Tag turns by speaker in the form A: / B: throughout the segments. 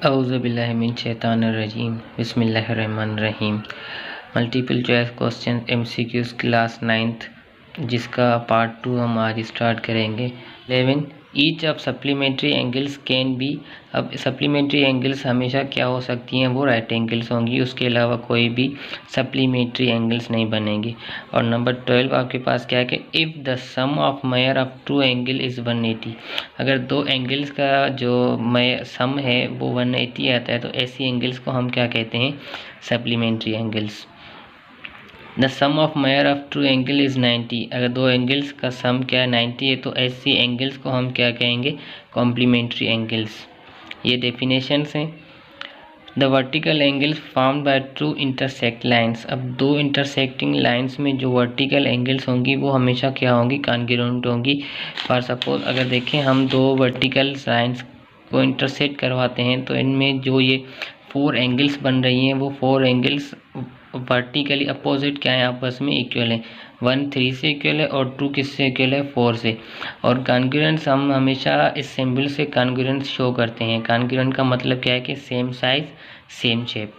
A: औज़ुबिल्लाहिमिनश्शैतानिर्रजीम बिस्मिल्लाहिर्रहमानिर्रहीम। Multiple choice question MCQs class 9th जिसका part 2 हम आज स्टार्ट करेंगे। 11 each of supplementary angles can be. अब सप्लीमेंट्री एंगल्स हमेशा क्या हो सकती हैं, वो राइट एंगल्स होंगी, उसके अलावा कोई भी सप्लीमेंट्री एंगल्स नहीं बनेंगी। और नंबर 12 आपके पास क्या है कि if the sum of measure of two angle is 180। अगर दो एंगल्स का जो सम है वो 180 आता है तो ऐसी एंगल्स को हम क्या कहते हैं, supplementary angles. The sum of measure of two angle is 90। अगर दो एंगल्स का सम क्या है 90 है तो ऐसी एंगल्स को हम क्या कहेंगे, कॉम्प्लीमेंट्री एंगल्स। ये डेफिनेशंस हैं। The vertical angles formed by two intersect lines. अब दो इंटरसेक्टिंग लाइंस में जो वर्टिकल एंगल्स होंगी वो हमेशा क्या होंगी, कॉन्ग्रुएंट होंगी। फॉर सपोज अगर देखें हम दो वर्टिकल लाइंस को इंटरसेक्ट करवाते हैं तो इनमें जो ये 4 एंगल्स बन रही हैं वो 4 एंगल्स वर्टिकली अपोजिट क्या है, आपस में इक्वल है। 1 3 से इक्वल है और 2 किससे इक्वल है, 4 से। और कॉन्ग्रुएंस हम हमेशा इस सिंबल से कॉन्ग्रुएंस शो करते हैं। कॉन्ग्रुएंट का मतलब क्या है कि same size same shape.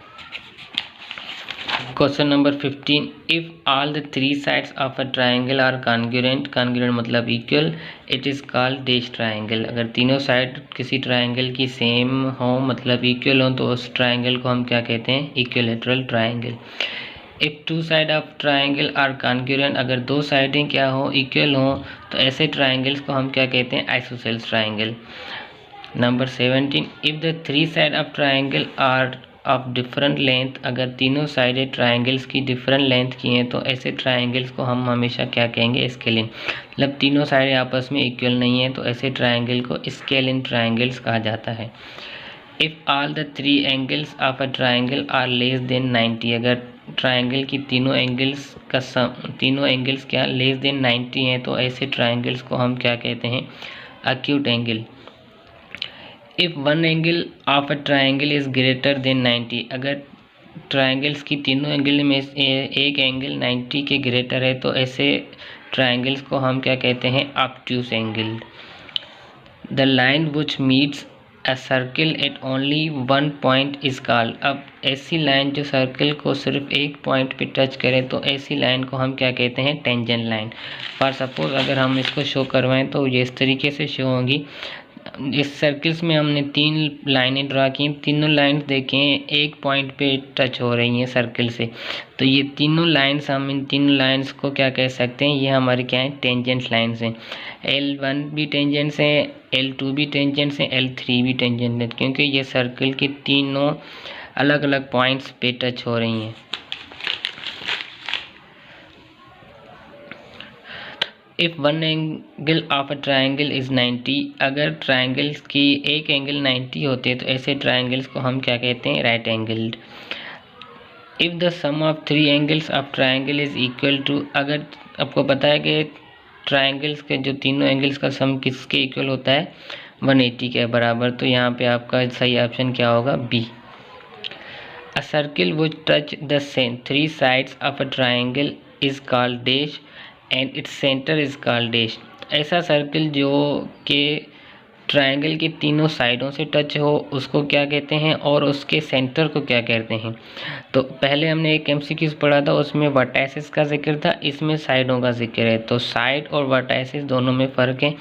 A: Question number 15 if all the 3 sides of a triangle are congruent, congruent मतलब equal, it is called dash triangle. अगर तीनों साइड किसी ट्राइंगल की सेम हो मतलब इक्वल हो तो उस ट्राइंगल को हम क्या कहते हैं, equilateral triangle. If two side of triangle are congruent, अगर दो साइडें क्या हो, इक्वल हो, तो ऐसे ट्राइंगल्स को हम क्या कहते हैं, isosceles triangle. Number 17 if the 3 side of triangle are of different length, अगर तीनों साइडें ट्राइंगल्स की डिफरेंट लेंथ की हैं तो ऐसे ट्राइंगल्स को हम हमेशा क्या कहेंगे, स्केलिन। मतलब तीनों साइडें आपस में इक्वल नहीं है तो ऐसे ट्राइंगल को स्केलिन ट्राइंगल्स कहा जाता है। If all the 3 angles of a triangle are less than 90, अगर ट्राइंगल की तीनों एंगल्स क्या लेस देन 90 हैं तो ऐसे ट्राइंगल्स को हम क्या कहते हैं, acute angle. If one angle of a triangle is greater than 90, अगर ट्राइंगल्स की तीनों एंगल में एक एंगल 90 के ग्रेटर है तो ऐसे ट्राइंगल्स को हम क्या कहते हैं, obtuse angle. The line which meets a circle eight only 1 point is called. अब ऐसी लाइन जो सर्किल को सिर्फ एक पॉइंट पे टच करे तो ऐसी लाइन को हम क्या कहते हैं, टेंजेंट लाइन। फॉर सपोज अगर हम इसको शो करवाएं तो ये इस तरीके से शो होंगी। इस सर्किल्स में हमने 3 लाइनें ड्रा की, तीनों लाइंस देखें एक पॉइंट पे टच हो रही हैं सर्किल से, तो ये तीनों लाइंस, हम इन तीनों लाइंस को क्या कह सकते हैं, ये हमारे क्या हैं, टेंजेंट लाइंस हैं। L1 भी टेंजेंट्स हैं, L2 भी टेंजेंट्स हैं, L3 भी टेंजेंट है, क्योंकि ये सर्किल के तीनों अलग अलग पॉइंट्स पे टच हो रही हैं। If one angle of a triangle is 90, अगर ट्राइंगल्स की एक एंगल 90 होते हैं तो ऐसे ट्राइंगल्स को हम क्या कहते हैं, right angled. If the sum of 3 angles of triangle is equal to, अगर आपको पता है कि ट्राइंगल्स के जो तीनों एंगल्स का सम किसके इक्वल होता है, 180 के बराबर, तो यहाँ पे आपका सही ऑप्शन क्या होगा, B. A circle which touch the same 3 sides of a triangle is called dash and its centre is called dash. ऐसा सर्किल जो कि ट्राइंगल के तीनों साइडों से टच हो उसको क्या कहते हैं और उसके सेंटर को क्या कहते हैं। तो पहले हमने एक MCQ पढ़ा था, उसमें वर्टाइसिस का जिक्र था, इसमें साइडों का जिक्र है। तो साइड और वर्टाइसिस दोनों में फ़र्क है।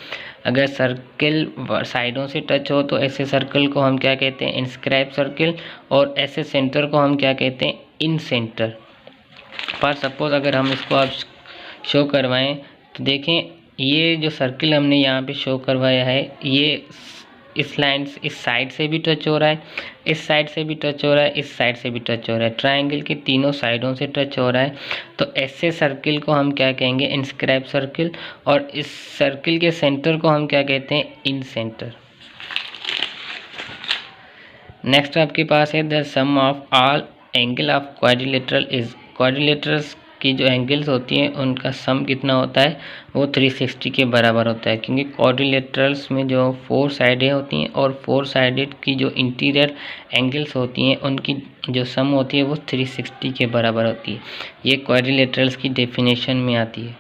A: अगर सर्किल साइडों से टच हो तो ऐसे सर्कल को हम क्या कहते हैं, इंस्क्राइब सर्किल, और ऐसे सेंटर को हम क्या कहते हैं, इन सेंटर। फॉर सपोज अगर हम इसको आप शो करवाएं तो देखें ये जो सर्किल हमने यहाँ पे शो करवाया है ये इस लाइन इस साइड से भी टच हो रहा है, इस साइड से भी टच हो रहा है, इस साइड से भी टच हो रहा है, ट्राइंगल के तीनों साइडों से टच हो रहा है। तो ऐसे सर्किल को हम क्या कहेंगे, इंस्क्राइब सर्किल, और इस सर्किल के सेंटर को हम क्या कहते हैं, इन सेंटर। नेक्स्ट आपके पास है the sum of all angle of quadrilateral is. Quadrilaterals की जो एंगल्स होती हैं उनका सम कितना होता है, वो 360 के बराबर होता है, क्योंकि क्वाड्रिलेटरल्स में जो 4 साइडें होती हैं और 4 साइडेड की जो इंटीरियर एंगल्स होती हैं उनकी जो सम होती है वो 360 के बराबर होती है। ये क्वाड्रिलेटरल्स की डेफिनेशन में आती है।